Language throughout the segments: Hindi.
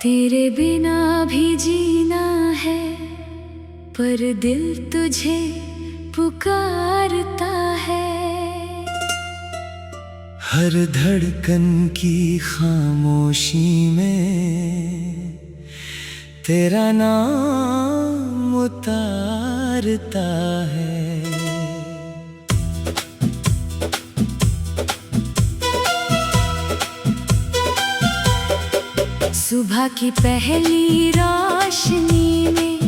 तेरे बिना भी जीना है, पर दिल तुझे पुकारता है। हर धड़कन की खामोशी में तेरा नाम उतारता है। सुबह की पहली रोशनी में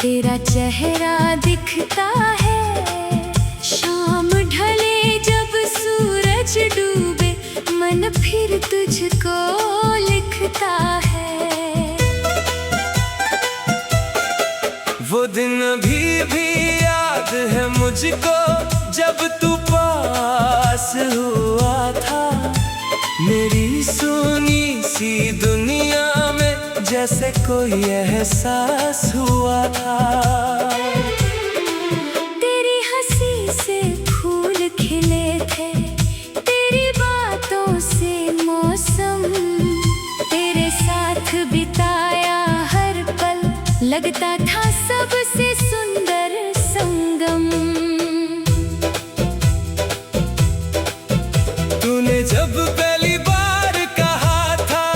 तेरा चेहरा दिखता है। शाम ढले जब सूरज डूबे, मन फिर तुझको लिखता है। वो दिन अभी भी याद है मुझको, जब तू पास हुआ था। मेरी सुनी सी दुनिया में जैसे कोई एहसास हुआ था। तेरी हंसी से फूल खिले थे, तेरी बातों से मौसम, तेरे साथ बिताया हर पल लगता था सबसे सुंदर संगम। तूने जब पहली बार कहा था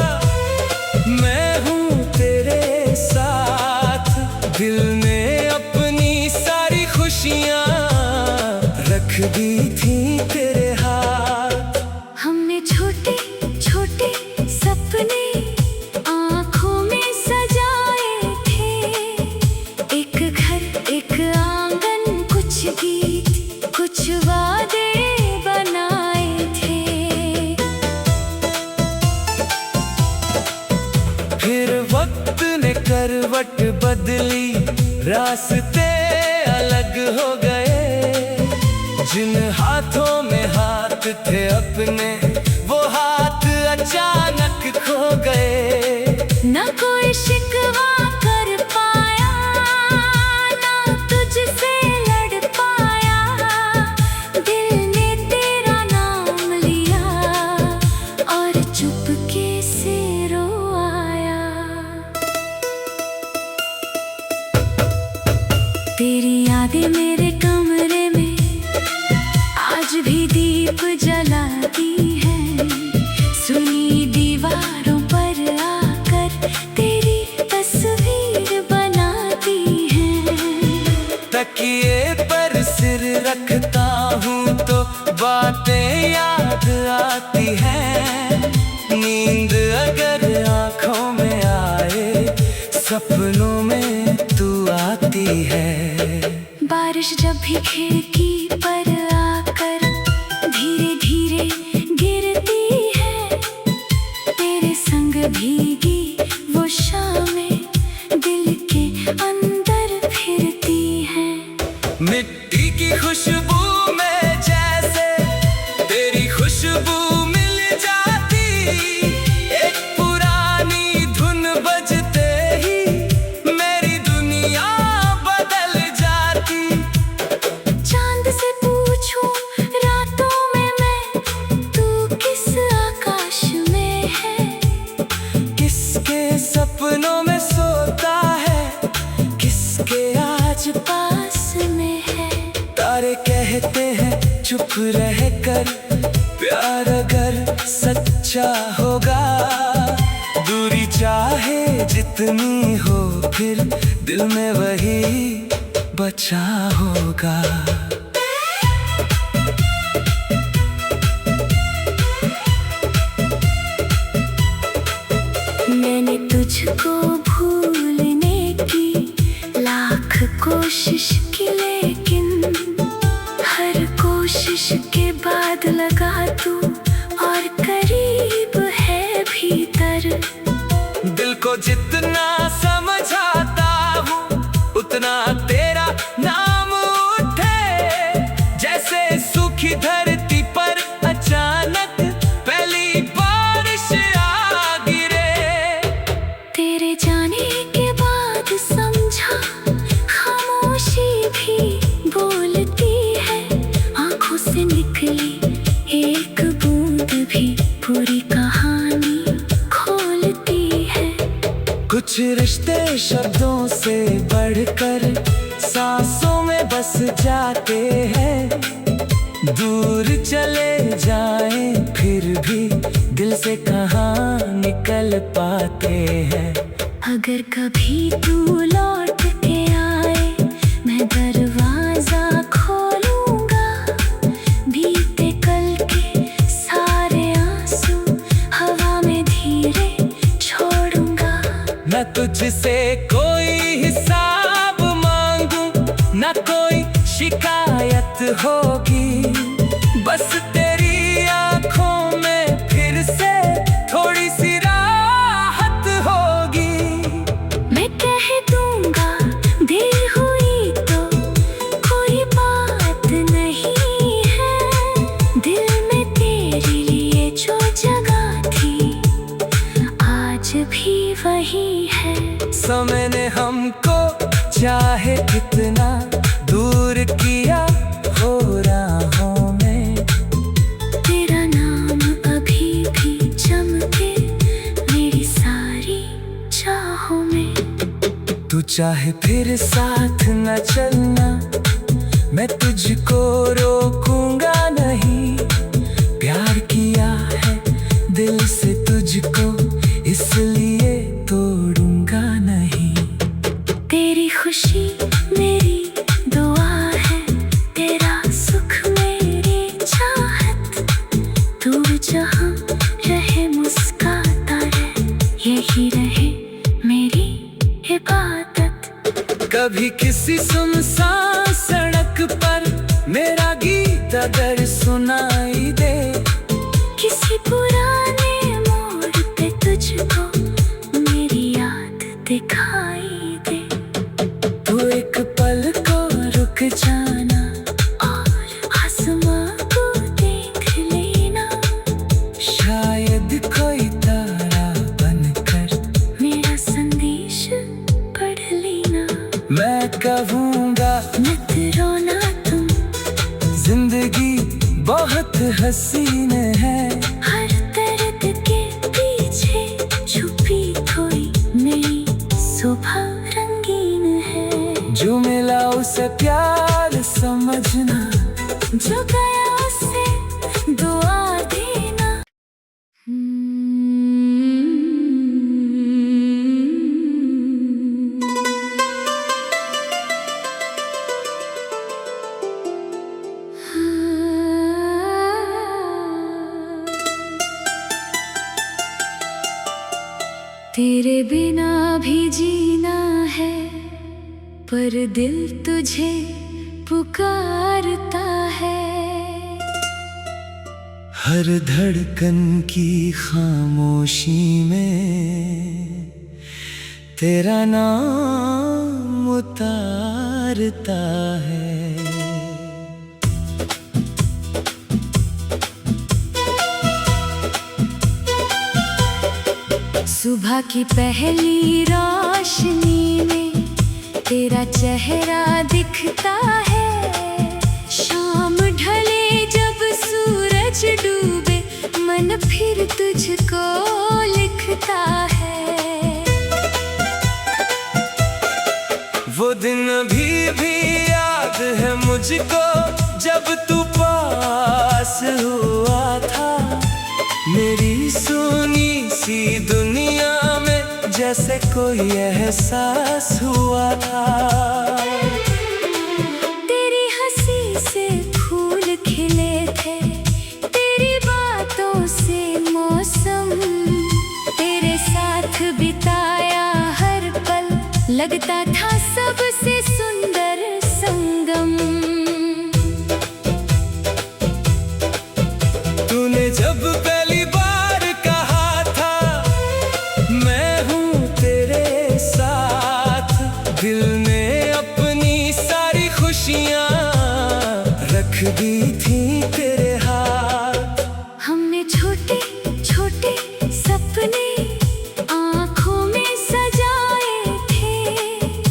मैं हूँ तेरे साथ, दिल ने अपनी सारी खुशियाँ रख दी थी तेरे हाथ। हमने छोटे छोटे सपने आँखों में सजाए थे, एक घर एक आंगन, कुछ गीत कुछ वादे बनाए थे। फिर वक्त ने करवट बदली, रास्ते अलग हो गए। जिन हाथों में हाथ थे अपने, वो हाथ अचानक खो गए। न कोई शिकवा कर पाया, ना तुझसे लड़ पाया। दिल ने तेरा नाम लिया और चुपके से रो आया। तेरी यादें मेरे कमरे में आज भी दीप जलाती हैं। सुनी दीवारों पर आकर तेरी तस्वीर बनाती हैं। तकिए पर सिर रखता हूँ तो बातें याद आती हैं। नींद अगर आँखों में आए, सपनों में तू आती है। बारिश जब भी खिड़की पर आकर धीरे धीरे गिरती है, तेरे संग भीगी वो शामें दिल के अंदर फिरती हैं। मिट्टी की खुशबू में जैसे तेरी खुशबू मिल जाती, एक पुरानी धुन बजते ही मेरी दुनिया बदल जाती। चांद से पूछूं रातों में मैं, तू किस आकाश में है। किसके सपनों में सोता है, किसके आज पास में है। तारे कहते हैं चुप रह कर, प्यार अगर सच्चा होगा, दूरी चाहे जितनी हो, फिर दिल में वही बचा होगा। मैंने तुझको भूलने की लाख कोशिश की, लेकिन हर कोशिश के बाद लगा तू और करीब है भीतर। दिल को जितना समझाता हूँ, उतना तेरा नाम उठे। जैसे सूखी धरती पर अचानक पहली बारिश आ गिरे। तेरे जाने के बाद समझा खामोशी भी बोलती है। आंखों से निकली एक बूंद भी पूरी कहानी खोलती है। कुछ रिश्ते शब्दों से बढ़कर सांसों में बस जाते हैं। दूर चले जाएं फिर भी दिल से कहाँ निकल पाते हैं। अगर कभी तू लौट के आए मैं दरवाजा खोलूंगा, बीते कल के सारे आंसू हवा में धीरे छोड़ूंगा। मैं तुझसे कोई हिसाब मांगूं ना कोई शिकायत होगी, बस तेरी आंखों में फिर से थोड़ी सी राहत होगी। मैं कह दूंगा देर हुई तो कोई बात नहीं है, दिल में तेरे लिए जो जगह थी आज भी वही है। समय ने हमको चाहे कितना दूर किया हो राहों में, तेरा नाम अभी भी चमके मेरी सारी चाहों में। तू चाहे फिर साथ न चलना, मैं तुझको रोकूंगा नहीं। प्यार किया है दिल से तुझको, इसलिए तोड़ूंगा नहीं। तेरी खुशी मेरी दुआ है, तेरा सुख मेरी चाहत। तू जहाँ रहे मुस्काता रहे, यही रहे मेरी इबादत। कभी किसी सुनसान सड़क पर मेरा गीत अगर सुनाई दे, किसी पुराने मोड़ पे तुझको मेरी याद दिखाई दे। तू एक पल को रुक जाना और आसमां को देख लेना, शायद कोई तारा बनकर मेरा संदेश पढ़ लेना। मैं कहूँगा मत रोना तुम, जिंदगी बहुत हसीन है। हर दर्द के पीछे छुपी कोई नई सुबह रंगीन है। जो मिला उसे प्यार समझना, जो गया उसे दुआ देना। तेरे बिना भी जीना है, पर दिल तुझे पुकारता है। हर धड़कन की खामोशी में तेरा नाम उतारता है। सुबह की पहली रोशनी में तेरा चेहरा दिखता है। शाम ढले जब सूरज डूबे, मन फिर तुझको लिखता है। वो दिन भी याद है मुझको, जब तू पास हुआ था। मेरी सुनी सी दुनिया में जैसे कोई एहसास हुआ था। तेरी हंसी से फूल खिले थे, तेरी बातों से मौसम। तेरे साथ बिताया हर पल, लगता था सबसे सुंदर संगम। तूने जब पहली बार कहा था मैं हूँ तेरे साथ, दिल ने अपनी सारी खुशियाँ रख दी थी तेरे हाथ। हमने छोटे छोटे सपने आँखों में सजाए थे,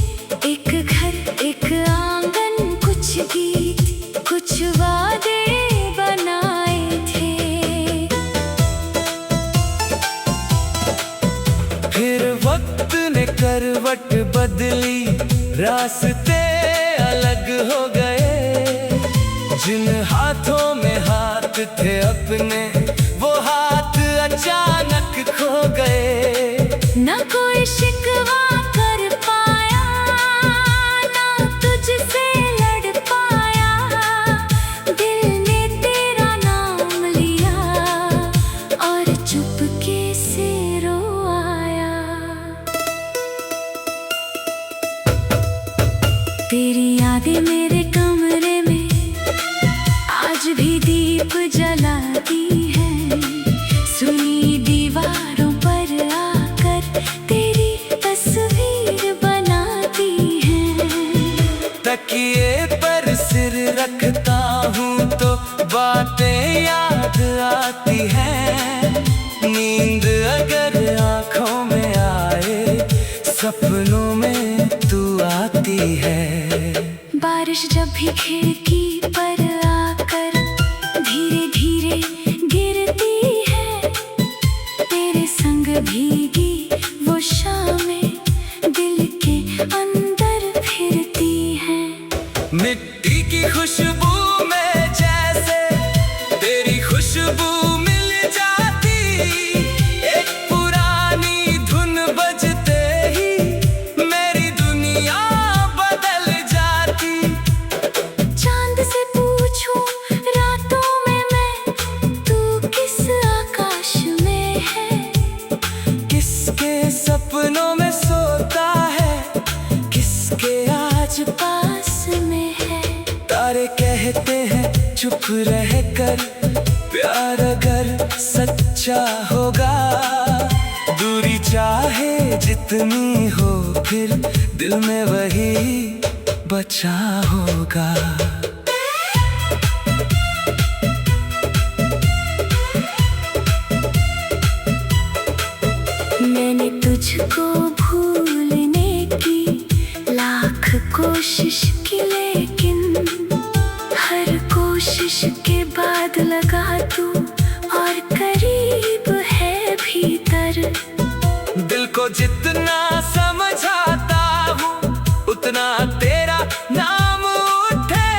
करवट बदली, रास्ते अलग हो गए। जिन हाथों में हाथ थे अपने, वो हाथ अचानक खो गए। न कोई शिकवा कर पाया, ना तुझसे लड़ पाया। दिल ने तेरा नाम लिया और चुपके से रो आया। तेरी यादें मेरे कमरे में आज भी दीप जलाती है। सुनी दीवारों पर आकर तेरी तस्वीर बनाती है। तकिए पर सिर रखता हूँ तो बातें याद आती हैं। नींद अगर आँखों में आए, सपनों में तू आती है। बारिश जब भी खिड़की पर आकर धीरे धीरे गिरती है, तेरे संग भीगी वो शामें दिल के अंदर फिरती है। मिट्टी की खुशबू में जैसे तेरी खुशबू मिल जाती। एक पुरानी धुन बजते ही मेरी दुनिया बदल जाती। चांद से पूछूं रातों में मैं, तू किस आकाश में है। किसके सपनों में सोता है, किसके आज पास में है। तारे कहते हैं चुप रह कर, प्यार अगर सच्चा होगा। दूरी चाहे जितनी हो, फिर दिल में वही बचा होगा। मैंने तुझको भूलने की लाख कोशिश की, लेकिन हर कोशिश के बाद लगा तू और करीब है भीतर। दिल को जितना समझाता हूँ, उतना तेरा नाम उठे।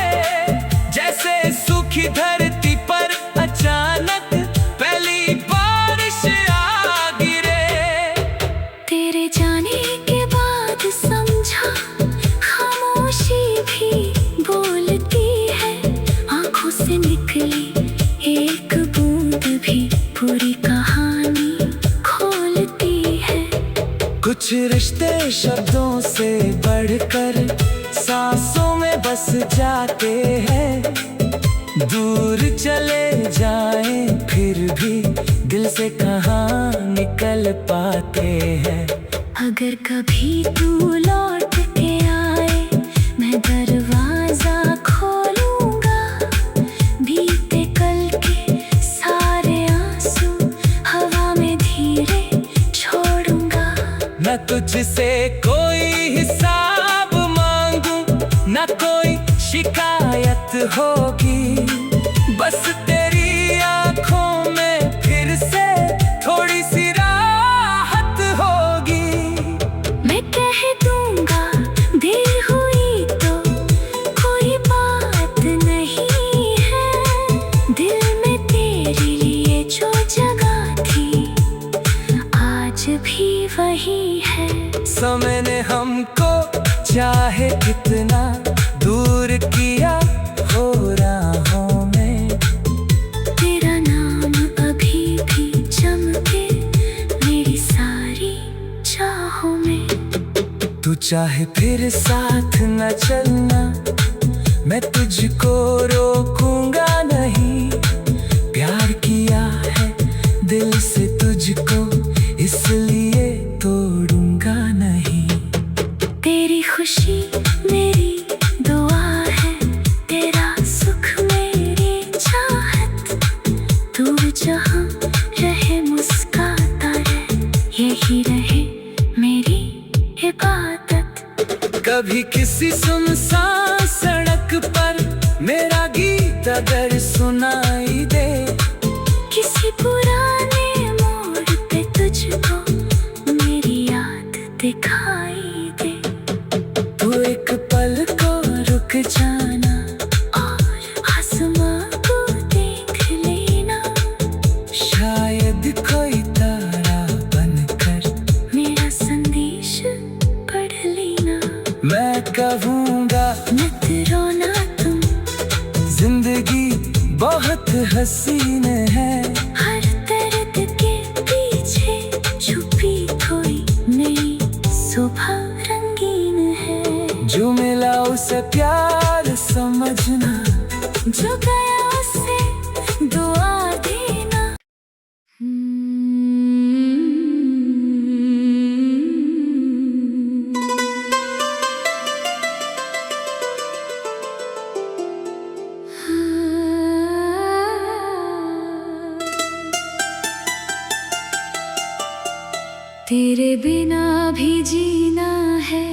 जैसे सूखी धरती पर अचानक पहली बारिश आ गिरे। तेरे जाने के बाद समझा, खामोशी भी बोलती है। आंखों से निकली एक बूंद भी पूरी कहानी खोलती है। कुछ रिश्ते शब्दों से बढ़कर सांसों में बस जाते हैं। दूर चले जाएं फिर भी दिल से कहाँ निकल पाते हैं। अगर कभी तू लौट के आए, मैं दरवाजा खोलूंगा। बीते कल के सारे आंसू हवा में धीरे छोड़ूंगा। न तुझसे कोई हिसाब मांगू, न कोई शिकायत होगी। बस तेरी आंखों में फिर से थोड़ी सी राहत होगी। मैं कह दूंगा देर हुई तो कोई बात नहीं है। दिल में तेरे लिए जो जगह थी, आज भी वही है। समय ने हमको चाहे कितना दूर किया हो राहों में। तेरा नाम अभी भी चमके मेरी सारी चाहों में। तू चाहे फिर साथ न चलना, मैं तुझको रोकूंगा नहीं। प्यार किया है दिल से तुझको, इसलिए तोड़ूंगा नहीं। तेरी खुशी मेरी दुआ है, तेरा सुख मेरी चाहत। तू जहाँ रहे मुस्काता रहे, यही रहे मेरी इबादत। कभी किसी सुनसान सड़क पर मेरा गीत अगर सुनाई दे, किसी पुराने मोड़ पे तुझको मेरी याद दिखाई हसीन है। हर दर्द के पीछे छुपी कोई नई सुबह रंगीन है। जो मिला उसे प्यार समझना, जो गया उसे दुआ देना। तेरे बिना भी जीना है,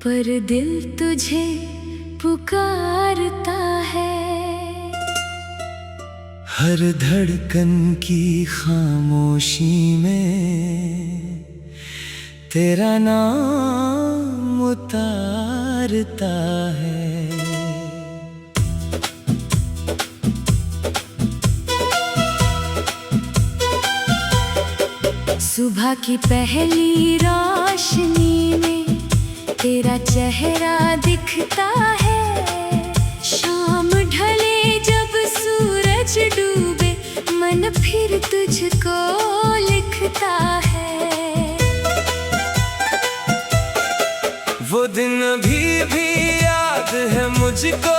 पर दिल तुझे पुकारता है। हर धड़कन की खामोशी में तेरा नाम उतारता है। सुबह की पहली रोशनी में तेरा चेहरा दिखता है। शाम ढले जब सूरज डूबे, मन फिर तुझको लिखता है। वो दिन भी याद है मुझको,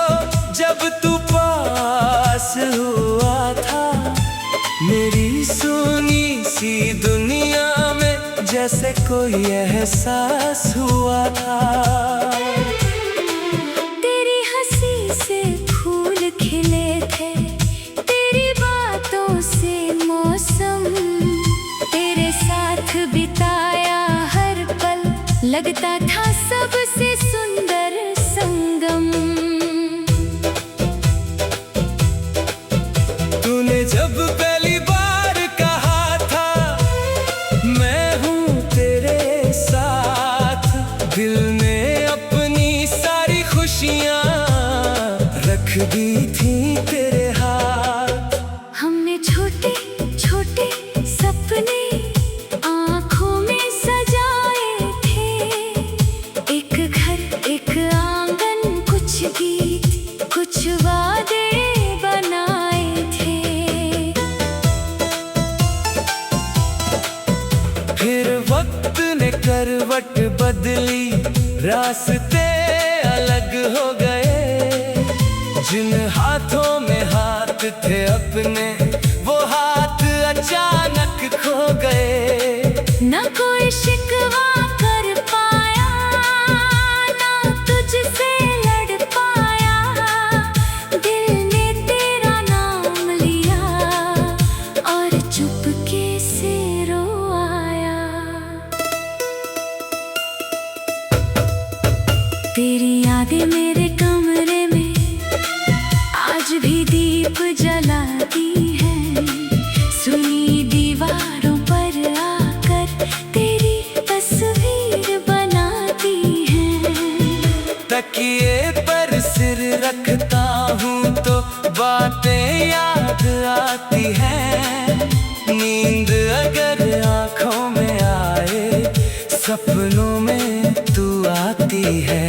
जब तू पास हुआ था। मेरी सुनी सी दुनिया में जैसे कोई एहसास हुआ था। तेरी हंसी से फूल खिले थे, तेरी बातों से मौसम। तेरे साथ बिताया हर पल, लगता था सबसे सुंदर संगम। तूने जब पहली बार कहा था मैं हूँ तेरे साथ, दिल में अपनी सारी खुशियाँ रख दी थी तेरे हाथ। हमने छोटे छोटे सपने आँखों में सजाए थे। एक घर एक आंगन, कुछ गीत कुछ वादे बनाए थे। फिर वक्त ने करवट बदली, रास्ते अलग हो गए। जिन हाथों में हाथ थे अपने, वो हाथ अचानक खो गए। न कोई शिकवा कर पाया, ना तुझसे लड़ पाया। दिल ने तेरा नाम लिया और चुपके से रोया। तेरी यादें मेरे कमरे में आज भी दीप जलाती हैं। सुनी दीवारों पर आकर तेरी तस्वीर बनाती हैं। तकिए पर सिर रखता हूँ तो बातें याद आती हैं। नींद अगर आँखों में आए, सपनों में तू आती है।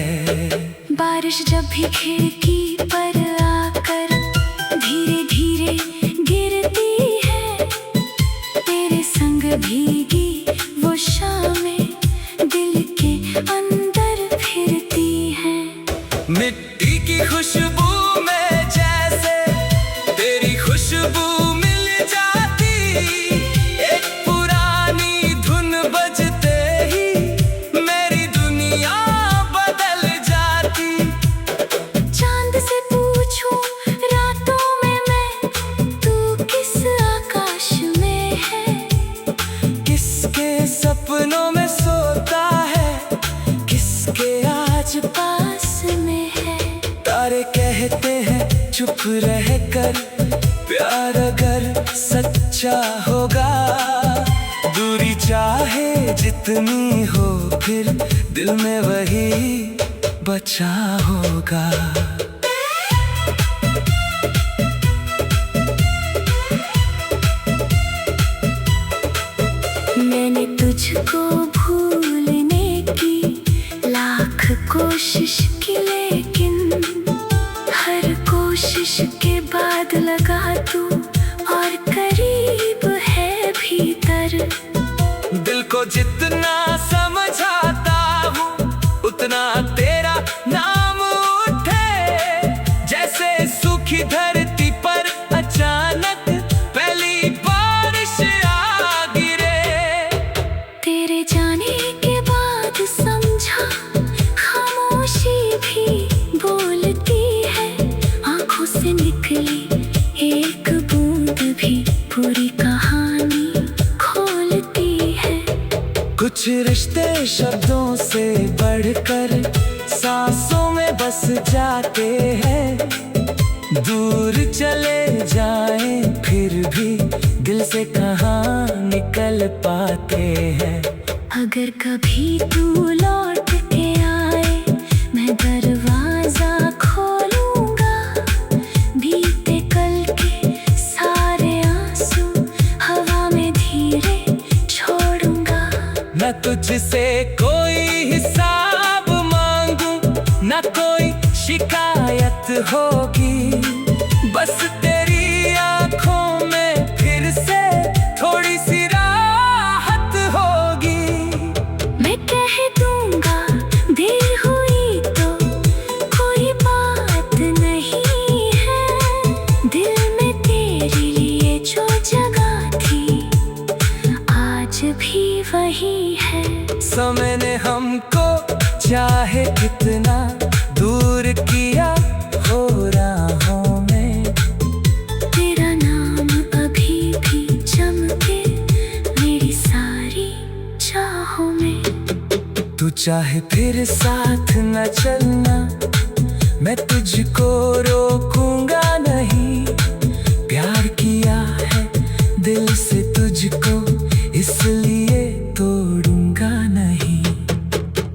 बारिश जब भी खिड़की पर आकर धीरे धीरे गिरती है, तेरे संग भीगी वो शामें दिल के अंदर फिरती हैं। मिट्टी की खुशबू में जैसे तेरी खुशबू मिल जाती। एक पुरानी धुन बजते ही मेरी दुनिया बदल जाती। चांद से पूछूं रातों में मैं, तू किस आकाश में है। किसके सपनों में सोता है, किसके आज पास में है। तारे कहते हैं चुप रह कर, प्यार अगर सच्चा होगा। दूरी चाहे जितनी हो, फिर दिल में वही बचा होगा। मैंने तुझको भूलने की लाख कोशिश की, लेकिन हर कोशिश के बाद लगा को जितना समझाता हूँ उतना तेरा नाम उठे। जैसे सूखी धरती पर अचानक पहली बारिश आ गिरे। तेरे जाने के बाद समझा खामोशी भी बोलती है। आंखों से निकली एक बूंद भी पूरी कहानी खोलती है। कुछ रिश्ते शब्दों से बढ़कर सांसों में बस जाते हैं। दूर चले जाएं फिर भी दिल से कहाँ निकल पाते हैं। अगर कभी तू लौट के आए मैं दरवाजा खोलूंगा। बीते कल के सारे आंसू हवा में धीरे छोड़ूंगा। न तुझसे कोई हिसाब मांगू न कोई शिकायत होगी। बस तेरी आंखों में फिर से थोड़ी सी राहत होगी। मैं कह दूंगा देर हुई तो कोई बात नहीं है। दिल में तेरे लिए जो जगह थी आज भी वही है। समय ने हमको चाहे कितना दूर किया हो राहों में। तेरा नाम अभी भी चमके मेरी सारी चाहों में। तू चाहे फिर साथ न चलना मैं तुझको रोकूंगा नहीं। प्यार किया है दिल से तुझको इसलिए तोड़ूंगा नहीं।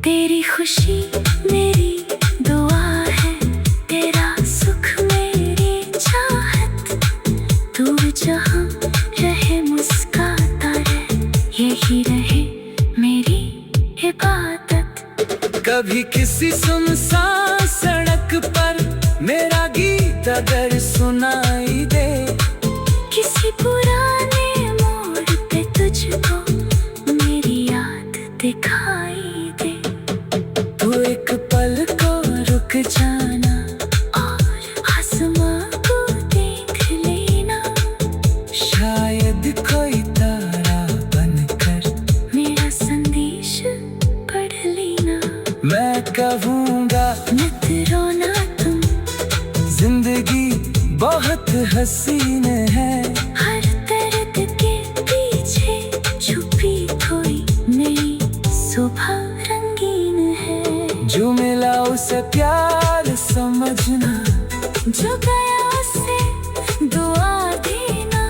तेरी खुशी मेरी दुआ है। तेरा सुख मेरी चाहत। तू जहाँ रहे मुस्काता रहे यही रहे मेरी इबादत। कभी किसी सुनसान सड़क पर मेरा गीत अगर सुनाई दे। किसी पुराने मोड़ पे तुझको मेरी याद दिखाई दे। तू एक पल को रुक जाना और आसमां को देख लेना। शायद कोई तारा बनकर मेरा संदेश पढ़ लेना। मैं कहूँगा मत रोना तुम जिंदगी बहुत हसीन है। हर दर्द के पीछे छुपी कोई नई सुबह रंगीन है। जो मिला उसे प्यार समझना। जो गया उसे दुआ देना।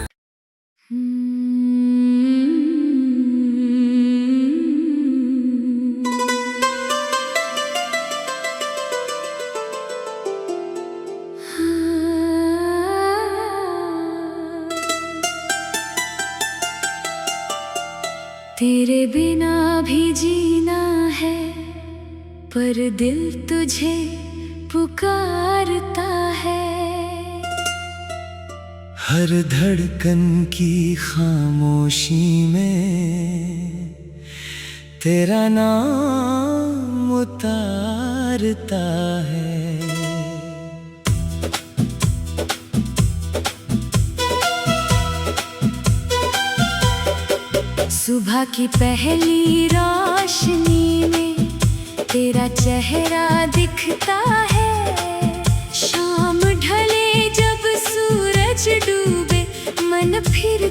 तेरे बिना भी जीना है पर दिल तुझे पुकारता है। हर धड़कन की खामोशी में तेरा नाम उतारता है। सुबह की पहली रोशनी में तेरा चेहरा दिखता है। शाम ढले जब सूरज डूबे मन फिर